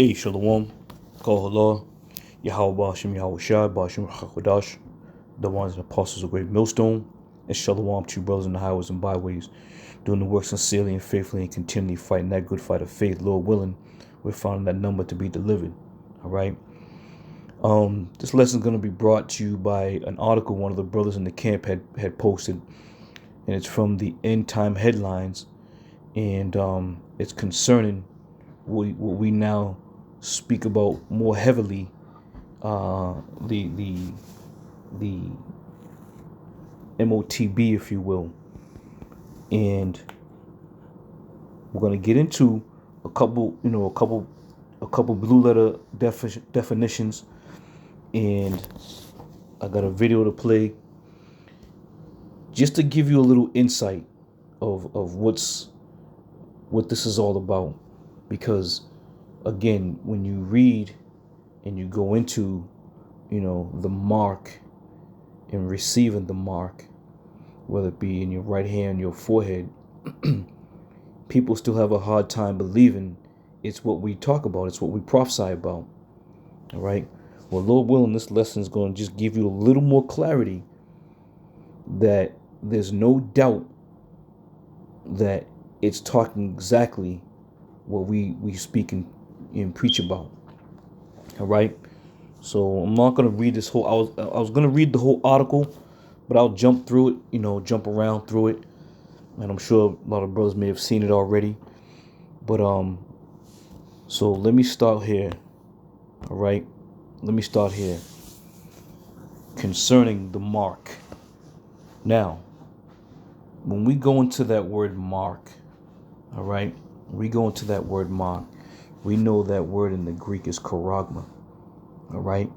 Hey, Shalom, Kohala, Yahweh Bashim, Yahweh Shai, Bashim Hakodash, the ones and apostles of great millstone, and Shalom to you brothers in the highways and byways, doing the work sincerely and faithfully and continually fighting that good fight of faith, Lord willing, we're finding that number to be delivered. All right. This lesson is going to be brought to you by an article one of the brothers in the camp had posted, and it's from the End Time Headlines, and it's concerning what we now speak about more heavily, the MOTB, if you will, and we're gonna get into a couple blue letter definitions, and I got a video to play just to give you a little insight of what this is all about, because again, when you read and you go into, the mark and receiving the mark, whether it be in your right hand, your forehead, people still have a hard time believing it's what we talk about, it's what we prophesy about. All right. Well, Lord willing, this lesson is going to just give you a little more clarity that there's no doubt that it's talking exactly what we speak and preach about. All right. So I'm not going to read this whole, I was going to read the whole article, but I'll jump through it, jump around through it. And I'm sure a lot of brothers may have seen it already. But, so let me start here. All right. Let me start here concerning the mark. Now, when we go into that word mark, all right, we know that word in the Greek is charagma. All right.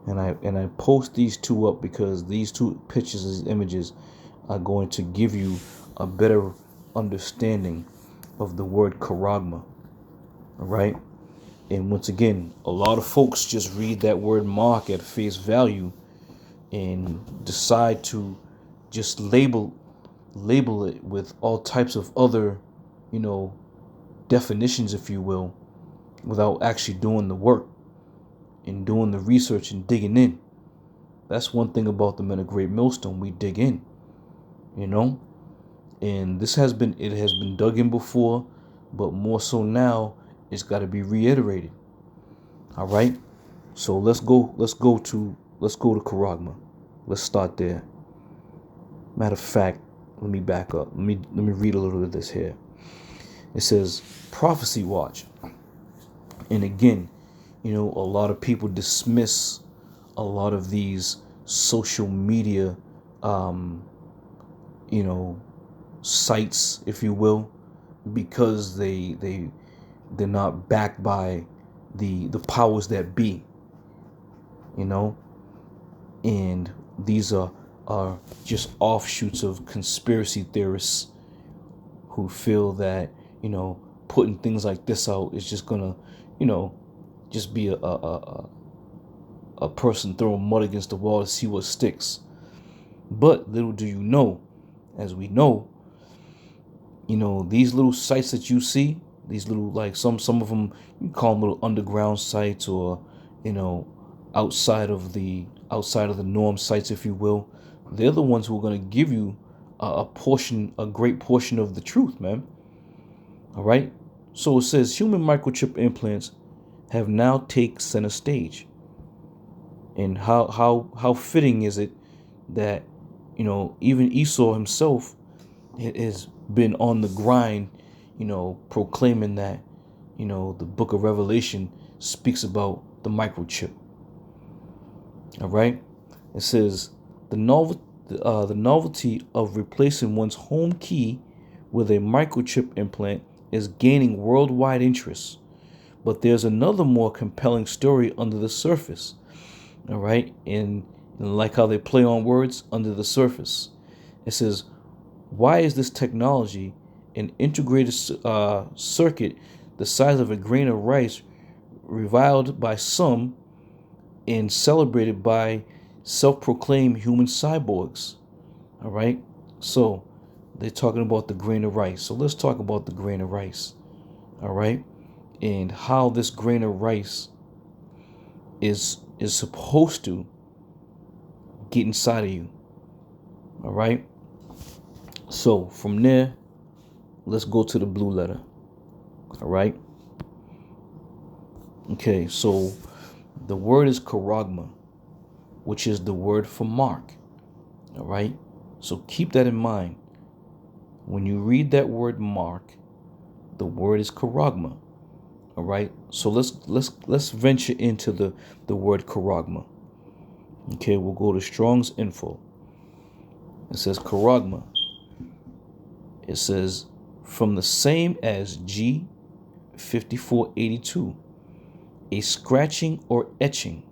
And I post these two up because these two pictures, these images are going to give you a better understanding of the word charagma. All right. And once again, a lot of folks just read that word mark at face value and decide to just label it with all types of other, definitions, if you will, without actually doing the work and doing the research and digging in. That's one thing about the Men of Great Millstone. We dig in, and it has been dug in before, but more so now, it's got to be reiterated. All right. So let's go to charagma. Let's start there. Matter of fact, let me back up. Let me read a little bit of this here. It says prophecy watch. And again, a lot of people dismiss a lot of these social media, sites, if you will, because they're not backed by the powers that be, and these are just offshoots of conspiracy theorists who feel that, putting things like this out is just gonna, just be a person throwing mud against the wall to see what sticks. But little do you know, as we know, these little sites that you see, these little, like some of them, you call them little underground sites, or outside of the norm sites, if you will. They're the ones who are going to give you a great portion of the truth, man. All right. So it says human microchip implants have now taken center stage. And how fitting is it that, even Esau himself has been on the grind, proclaiming that, the book of Revelation speaks about the microchip. All right. It says the novelty of replacing one's home key with a microchip implant is gaining worldwide interest. But there's another more compelling story under the surface. All right. And like how they play on words, under the surface. It says, why is this technology, an integrated circuit the size of a grain of rice, reviled by some and celebrated by self-proclaimed human cyborgs? All right. So they're talking about the grain of rice. So let's talk about the grain of rice. All right. and how this grain of rice is supposed to get inside of you. All right. So from there, let's go to the blue letter. All right. Okay, so the word is charagma, which is the word for mark. All right. So keep that in mind. When you read that word mark, the word is charagma. All right. So let's venture into the word charagma. Okay, we'll go to Strong's Info. It says charagma. It says from the same as G5482, a scratching or etching,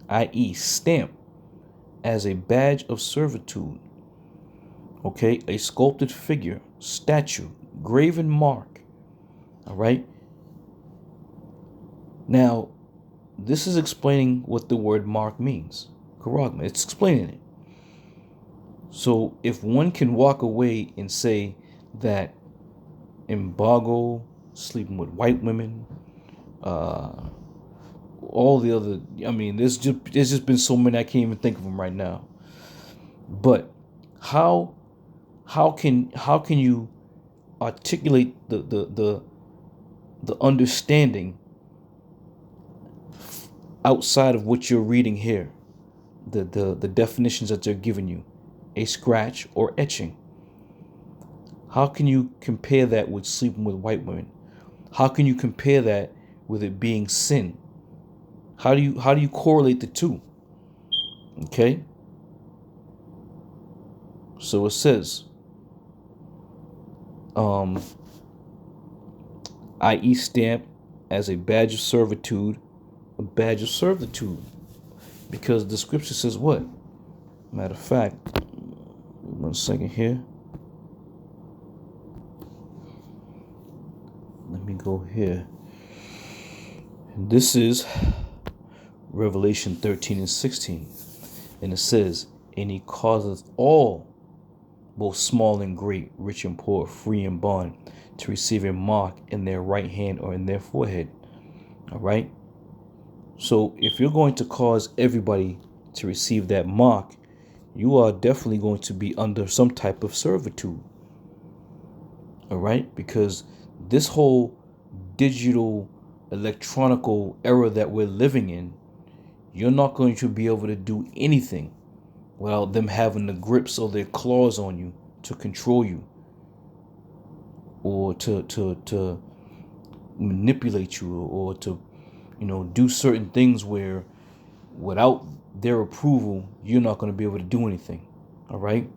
i.e. stamp, as a badge of servitude. Okay, a sculpted figure, statue, graven mark. All right. Now, this is explaining what the word mark means. Charagma. It's explaining it. So if one can walk away and say that embargo, sleeping with white women, all the other, I mean, there's just been so many, I can't even think of them right now. But how can you articulate the understanding outside of what you're reading here, the definitions that they're giving you, a scratch or etching? How can you compare that with sleeping with white women? How can you compare that with it being sin? How do you correlate the two? Okay. So it says, i.e. stamp as a badge of servitude, because the scripture says what? Matter of fact, 1 second here. Let me go here. And this is Revelation 13 and 16. And it says, and he causeth all, both small and great, rich and poor, free and bond, to receive a mark in their right hand or in their forehead. All right. So if you're going to cause everybody to receive that mark, you are definitely going to be under some type of servitude. All right. Because this whole digital electronical era that we're living in, you're not going to be able to do anything without them having the grips or their claws on you to control you, or to manipulate you, or to, do certain things where without their approval, you're not going to be able to do anything. All right.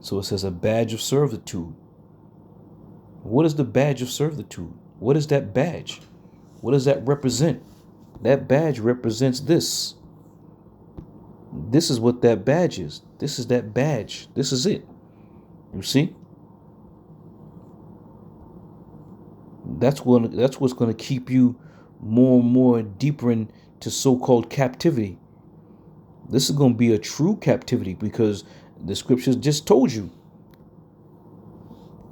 So it says a badge of servitude. What is the badge of servitude? What is that badge? What does that represent? That badge represents this. This is what that badge is. This is that badge. This is it. You see? That's what's going to keep you more and more deeper into so-called captivity. This is going to be a true captivity because the scriptures just told you.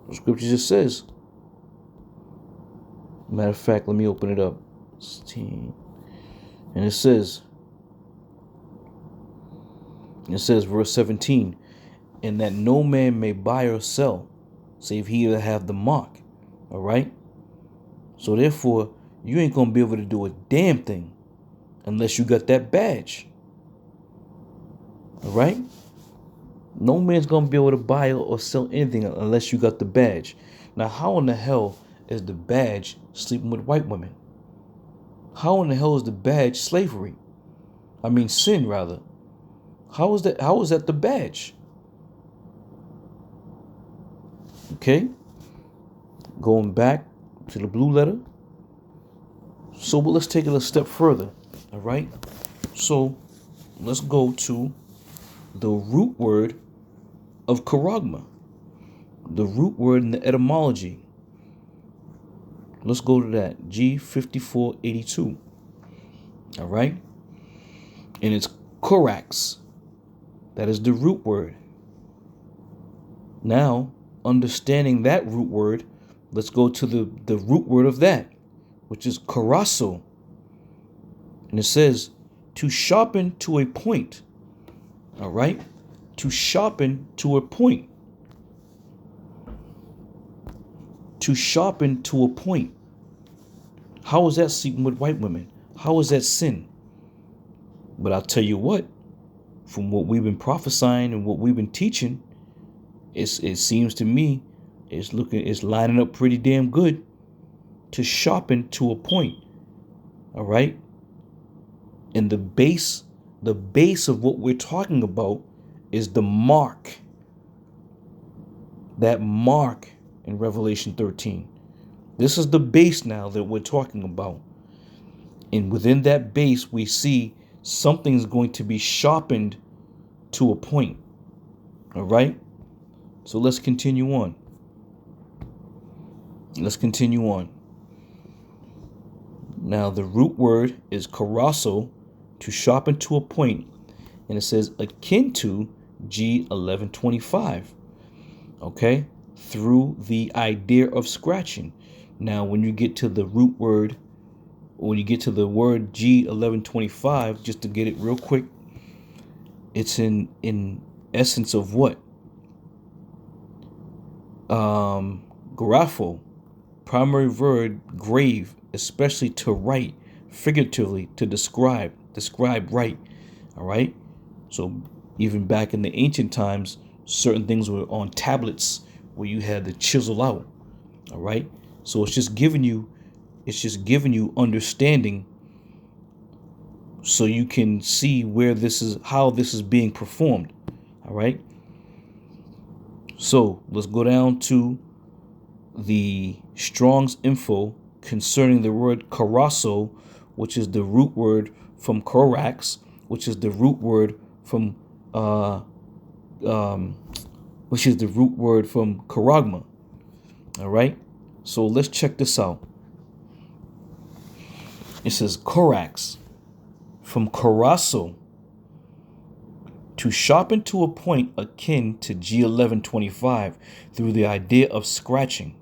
The scripture just says. Matter of fact, let me open it up. 16. And it says, verse 17, and that no man may buy or sell, save he that have the mark. All right? So therefore, you ain't going to be able to do a damn thing unless you got that badge. All right? No man's going to be able to buy or sell anything unless you got the badge. Now, how in the hell is the badge sleeping with white women? How in the hell is the badge slavery? I mean, sin, rather. How is that the badge? Okay. Going back to the blue letter. So let's take it a step further. All right. So let's go to the root word of charagma. The root word in the etymology. Let's go to that. G5482. All right. And it's corax. That is the root word. Now, understanding that root word, let's go to the root word of that, which is karaso. And it says to sharpen to a point. All right? To sharpen to a point. To sharpen to a point. How is that sleeping with white women? How is that sin? But I'll tell you what, from what we've been prophesying and what we've been teaching, it seems to me it's lining up pretty damn good to sharpen to a point. All right? And the base of what we're talking about is the mark. That mark in Revelation 13. This is the base now that we're talking about. And within that base, we see something's going to be sharpened to a point. All right? So let's continue on. Let's continue on. Now, the root word is karaso, to sharpen to a point. And it says akin to G1125. Okay? Through the idea of scratching. Now, when you get to the root word, or you get to the word G1125, just to get it real quick, it's in essence of what? Grapho, primary verb, grave, especially to write, figuratively, to describe right. All right? So even back in the ancient times, certain things were on tablets where you had to chisel out. All right? So it's just giving you understanding so you can see how this is being performed. All right? So let's go down to the Strong's info concerning the word karaso, which is the root word from korax, which is the root word from charagma. All right? So let's check this out. It says korax, from karaso, to sharpen to a point akin to G1125 through the idea of scratching.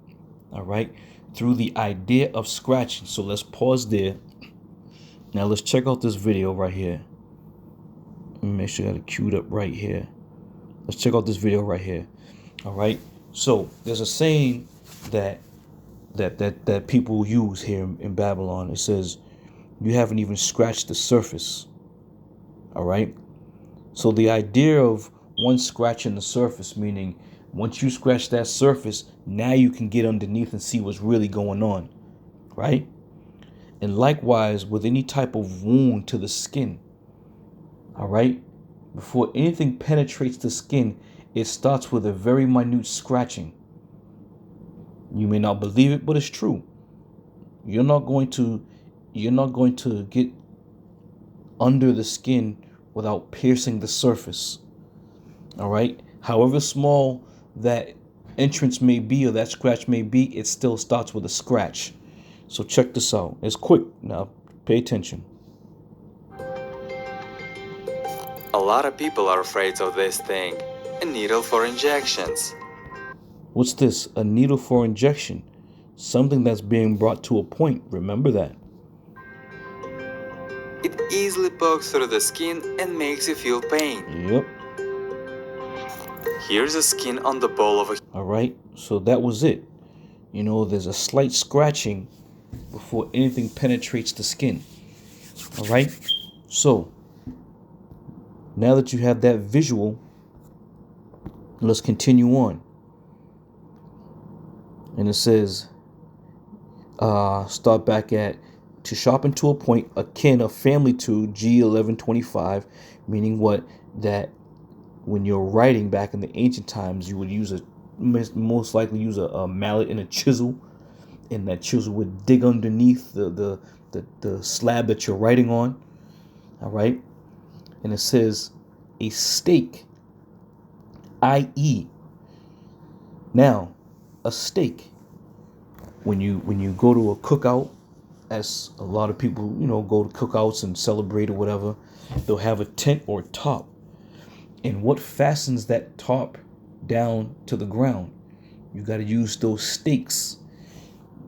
All right? Through the idea of scratching. So let's pause there. Now let's check out this video right here. Let me make sure I got it queued up right here. Let's check out this video right here. All right? So there's a saying that people use here in Babylon. It says, you haven't even scratched the surface. All right? So the idea of one scratching the surface, meaning once you scratch that surface, now you can get underneath and see what's really going on. Right? And likewise with any type of wound to the skin. All right? Before anything penetrates the skin, it starts with a very minute scratching. You may not believe it, but it's true. You're not going to get under the skin without piercing the surface. All right? However small that entrance may be or that scratch may be, it still starts with a scratch. So check this out. It's quick. Now, pay attention. A lot of people are afraid of this thing. A needle for injections. What's this? A needle for injection. Something that's being brought to a point. Remember that. It easily pokes through the skin and makes you feel pain. Yep. Here's the skin on the ball of a... All right. So that was it. You know, there's a slight scratching before anything penetrates the skin. All right. So now that you have that visual, let's continue on. And it says, start back at, to sharpen to a point akin, a family to G1125, meaning what? That when you're writing back in the ancient times, you would most likely use a mallet and a chisel, and that chisel would dig underneath the slab that you're writing on. All right. And it says a stake, i.e. Now, a steak, when you go to a cookout, as a lot of people, go to cookouts and celebrate or whatever, they'll have a tent or top. And what fastens that top down to the ground? You got to use those stakes.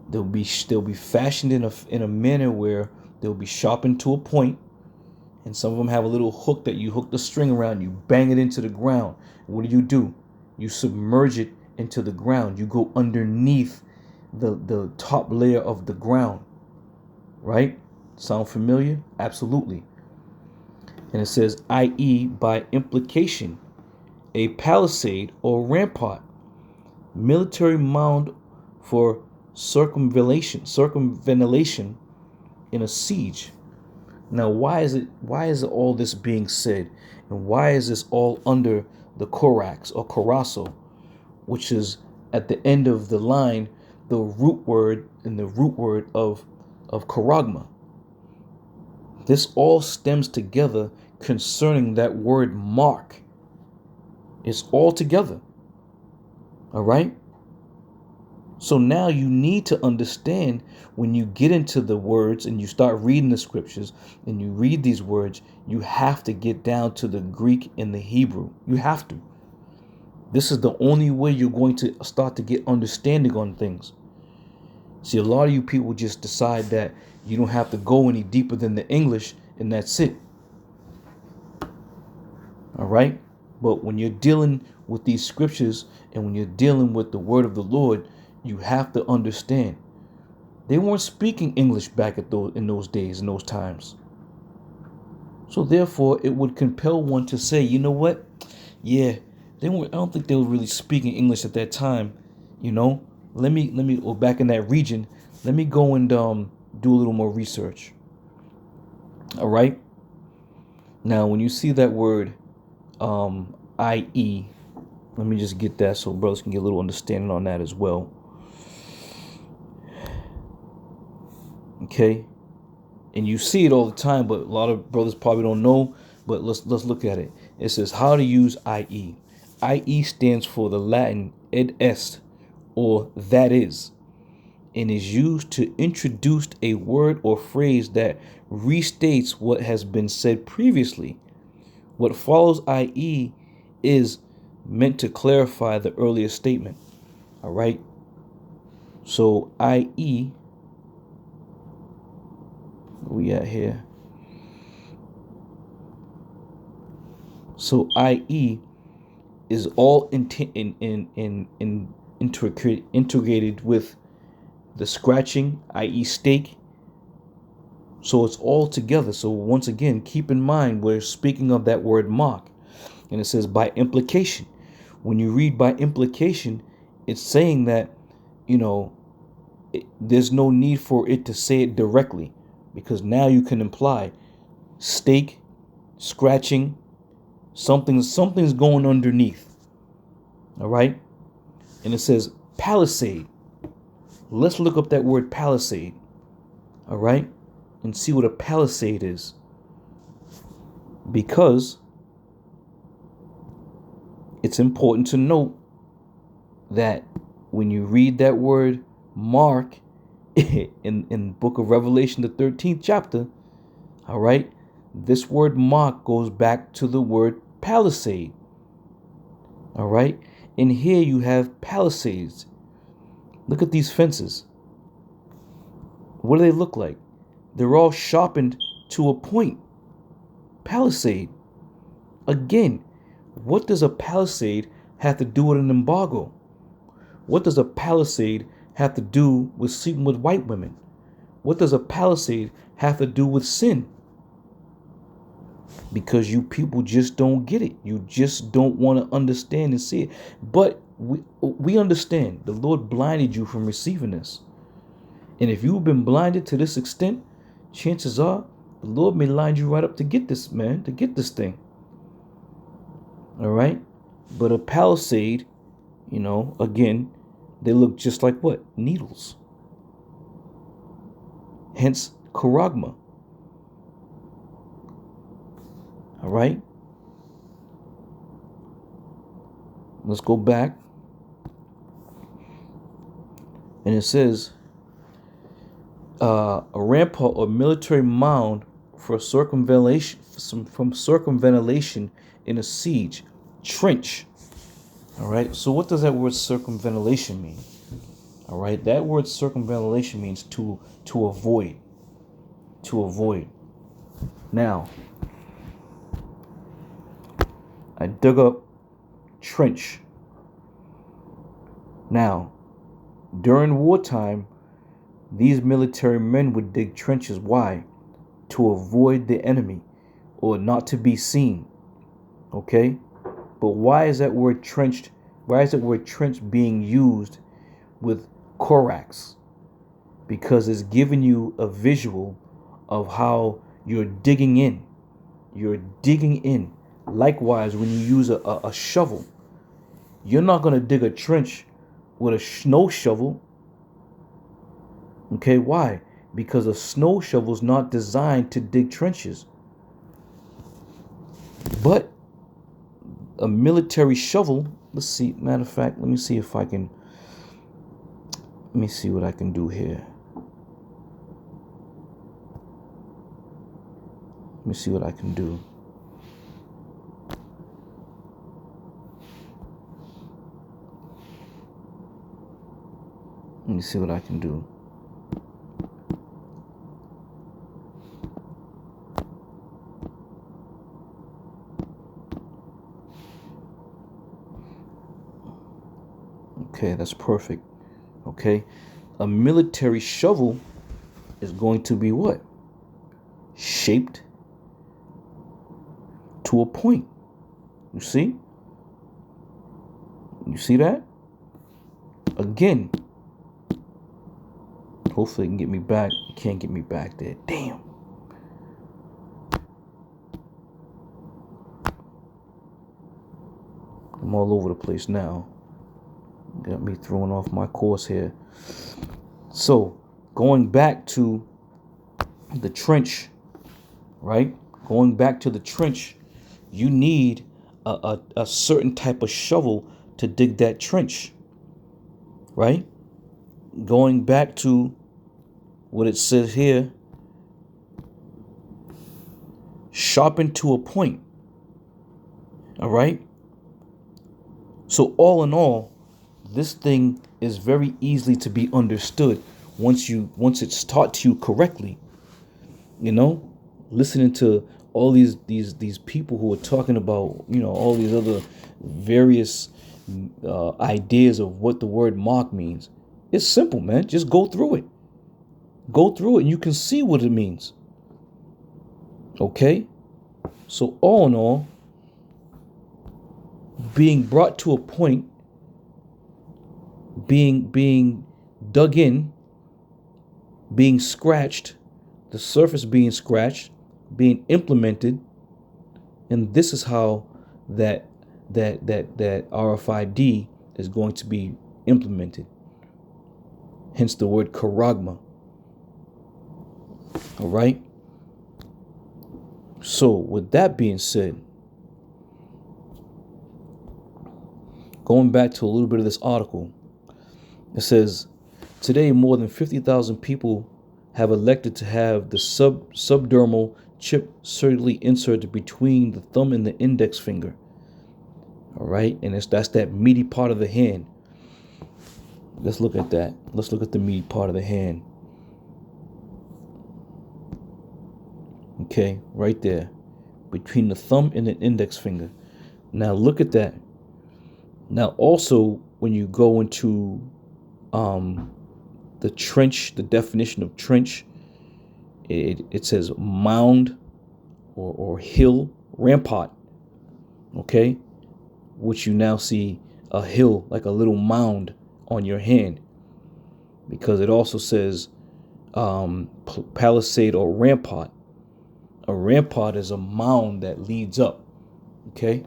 They'll be fashioned in a manner where they'll be sharpened to a point, and some of them have a little hook that you hook the string around. You bang it into the ground. What do? You submerge it into the ground. You go underneath the top layer of the ground. Right? Sound familiar? Absolutely. And it says, i.e., by implication, a palisade or rampart, military mound for circumvallation in a siege. Now, why is all this being said, and why is this all under the corax or corazo, which is at the end of the line, the root word of charagma? This all stems together concerning that word mark. It's all together. All right? So now you need to understand, when you get into the words and you start reading the scriptures and you read these words, you have to get down to the Greek and the Hebrew. You have to. This is the only way you're going to start to get understanding on things. See, a lot of you people just decide that you don't have to go any deeper than the English and that's it. All right? But when you're dealing with these scriptures and when you're dealing with the word of the Lord, you have to understand. They weren't speaking English back in those days, in those times. So therefore, it would compel one to say, you know what? Yeah, I don't think they were really speaking English at that time. You know, or back in that region, let me go and do a little more research. All right. Now, when you see that word, i.e., let me just get that so brothers can get a little understanding on that as well. Okay. And you see it all the time, but a lot of brothers probably don't know. But let's look at it. It says how to use i.e. I.e. stands for the Latin id est, or that is, and is used to introduce a word or phrase that restates what has been said previously. What follows i.e. is meant to clarify the earlier statement. All right. So i.e. where we at here? So i.e. is all integrated with the scratching, i.e. stake. So it's all together. So once again, keep in mind we're speaking of that word mark, and it says by implication. When you read by implication, it's saying that, you know, there's no need for it to say it directly, because now you can imply stake, scratching, something's going underneath. All right. And it says palisade. Let's look up that word palisade. All right. And see what a palisade is. Because it's important to note that when you read that word mark in book of Revelation, the 13th chapter, all right, this word mark goes back to the word palisade. All right. And here you have palisades. Look at these fences. What do they look like? They're all sharpened to a point. Palisade. Again, what does a palisade have to do with an embargo? What does a palisade have to do with sleeping with white women? What does a palisade have to do with sin? Because you people just don't get it. You just don't want to understand and see it. But we understand. The Lord blinded you from receiving this. And if you've been blinded to this extent, chances are the Lord may line you right up to get this, man, to get this thing. All right. But a palisade, you know, again, they look just like what? Needles. Hence, charagma. All right. Let's go back. And it says, a rampart or military mound for circumvallation, from circumvallation in a siege. Trench. All right. So what does that word circumvallation mean? All right, that word circumvallation means to avoid, to avoid. Now, I dug up trench. Now, during wartime, these military men would dig trenches. Why? To avoid the enemy or not to be seen. Okay? But why is that word trench being used with Korax? Because it's giving you a visual of how you're digging in. You're digging in. Likewise, when you use a shovel, you're not going to dig a trench with a snow shovel. Okay, why? Because a snow shovel is not designed to dig trenches. But a military shovel, let's see, matter of fact, let me see what I can do here. Let me see what I can do. Let me see what I can do. Okay, that's perfect. Okay, a military shovel is going to be what? Shaped to a point. You see? You see that? Again. Hopefully it can get me back. Can't get me back there. Damn. I'm all over the place now. Got me throwing off my course here. So, going back to the trench, right? Going back to the trench, you need a certain type of shovel to dig that trench, right? Going back to what it says here, sharpened to a point. All right? So all in all, this thing is very easily to be understood once it's taught to you correctly. You know, listening to all these people who are talking about, you know, all these other various ideas of what the word mark means. It's simple, man. Just go through it. Go through it and you can see what it means. Okay? So all in all, being brought to a point, being dug in, being scratched, the surface being scratched, being implemented, and this is how that RFID is going to be implemented. Hence the word charagma. All right. So with that being said, going back to a little bit of this article, it says, today more than 50,000 people have elected to have the subdermal chip surgically inserted between the thumb and the index finger. All right, and that's that meaty part of the hand. Let's look at that. Let's look at the meaty part of the hand. Okay, right there, between the thumb and the index finger. Now look at that. Now also, when you go into the trench, the definition of trench, it says mound or hill, rampart. Okay, which you now see a hill, like a little mound on your hand, because it also says palisade or rampart. A rampart is a mound that leads up. Okay,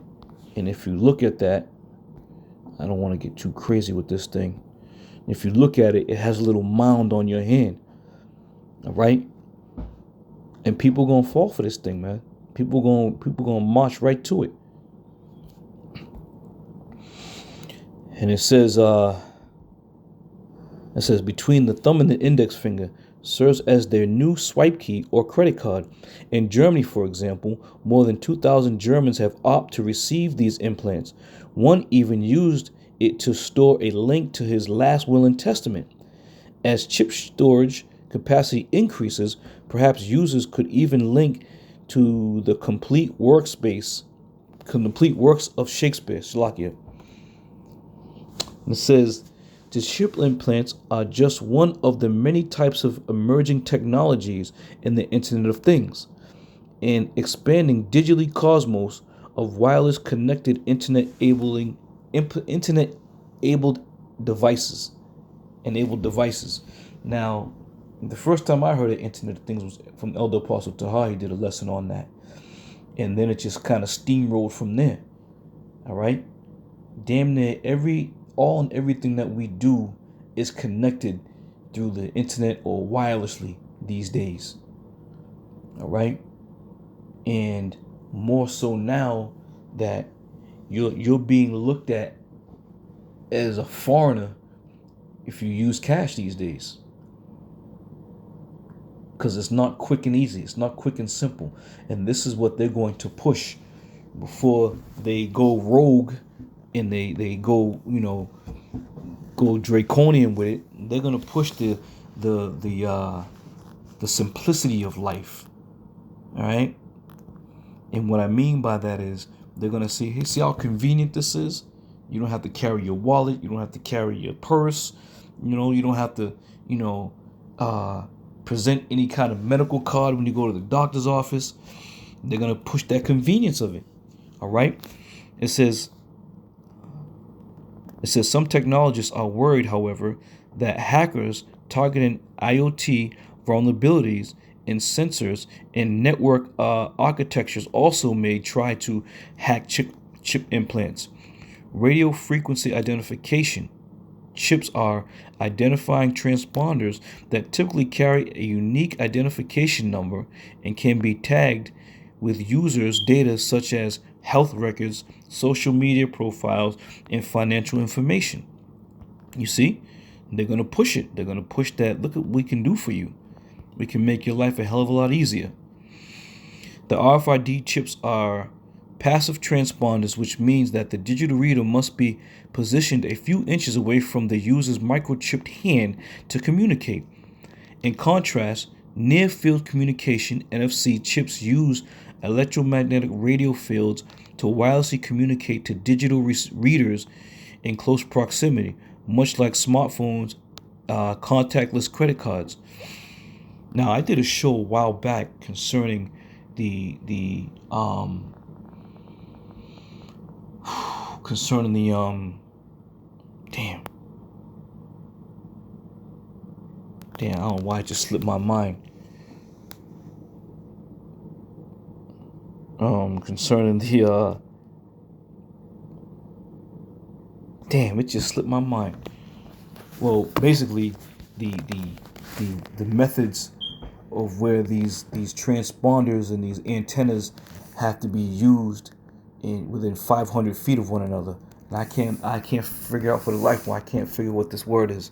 and if you look at that, I don't want to get too crazy with this thing. If you look at it, it has a little mound on your hand. All right, and people gonna fall for this thing, man. People gonna march right to it. And it says between the thumb and the index finger serves as their new swipe key or credit card. In Germany, for example, more than 2,000 Germans have opted to receive these implants. One even used it to store a link to his last will and testament. As chip storage capacity increases, perhaps users could even link to the complete works of Shakespeare, Slovakia. It says the chip implants are just one of the many types of emerging technologies in the Internet of Things, an expanding digitally cosmos of wireless connected internet-enabled devices. Now, the first time I heard of Internet of Things was from Elder Apostle Taha. He did a lesson on that, and then it just kind of steamrolled from there. All right, damn near all and everything that we do is connected through the internet or wirelessly these days. All right, and more so now that you're being looked at as a foreigner if you use cash these days, because it's not quick and easy. It's not quick and simple. And this is what they're going to push before they go rogue and they go, go draconian with it. They're going to push the simplicity of life. All right? And what I mean by that is they're going to say, hey, see how convenient this is? You don't have to carry your wallet. You don't have to carry your purse. You don't have to, present any kind of medical card when you go to the doctor's office. They're going to push that convenience of it. All right. It says some technologists are worried, however, that hackers targeting IoT vulnerabilities in sensors and network architectures also may try to hack chip implants. Radio frequency identification. Chips are identifying transponders that typically carry a unique identification number and can be tagged with users' data such as health records, social media profiles, and financial information. You see, they're going to push it. They're going to push that. Look at what we can do for you. We can make your life a hell of a lot easier. The RFID chips are passive transponders, which means that the digital reader must be positioned a few inches away from the user's microchipped hand to communicate. In contrast, near-field communication NFC chips use electromagnetic radio fields to wirelessly communicate to digital readers in close proximity, much like smartphones, contactless credit cards. Now, I did a show a while back concerning damn, I don't know why it just slipped my mind. Concerning it just slipped my mind. Well, basically, the methods of where these transponders and these antennas have to be used within 500 feet of one another. And I can't figure out for the life why I can't figure what this word is.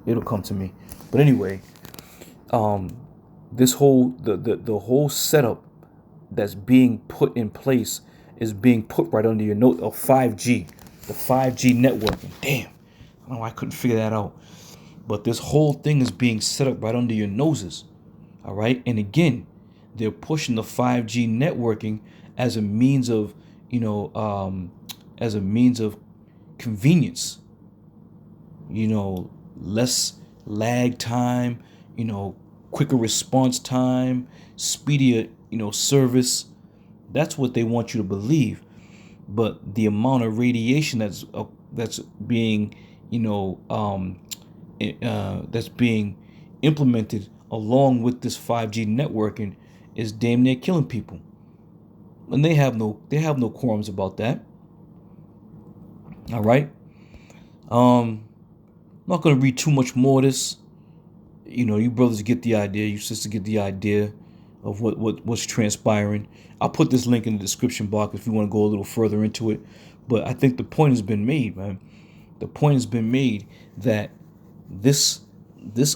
It'll come to me. But anyway, this whole the whole setup that's being put in place is being put right under your note of 5G, the 5G networking. Damn, I don't know why I couldn't figure that out. But this whole thing is being set up right under your noses. All right, and again, they're pushing the 5G networking as a means of, convenience. Less lag time, quicker response time, speedier, service. That's what they want you to believe. But the amount of radiation that's being, that's being implemented along with this 5G networking is damn near killing people. And they have no qualms about that. All right. I'm not going to read too much more of this. You brothers get the idea. You sisters get the idea of what's transpiring. I'll put this link in the description box if you want to go a little further into it. But I think the point has been made, man. The point has been made that this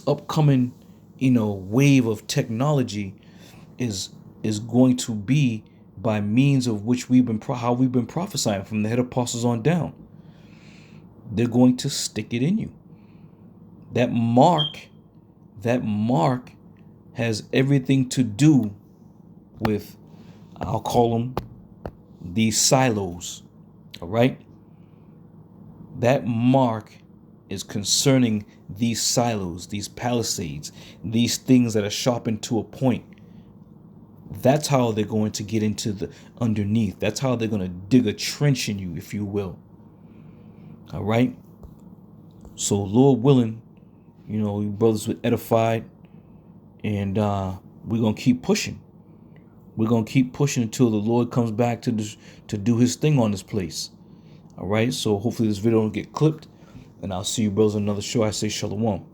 upcoming, wave of technology is going to be by means of which how we've been prophesying from the head apostles on down. They're going to stick it in you. That mark has everything to do with, I'll call them, these silos. All right? That mark is concerning these silos, these palisades, these things that are sharpened to a point. That's how they're going to get into the underneath. That's how they're going to dig a trench in you, if you will. All right? So, Lord willing, you know, you brothers were edified, and we're going to keep pushing. We're going to keep pushing until the Lord comes back to do his thing on this place. All right? So, hopefully this video don't get clipped, and I'll see you brothers in another show. I say shalom.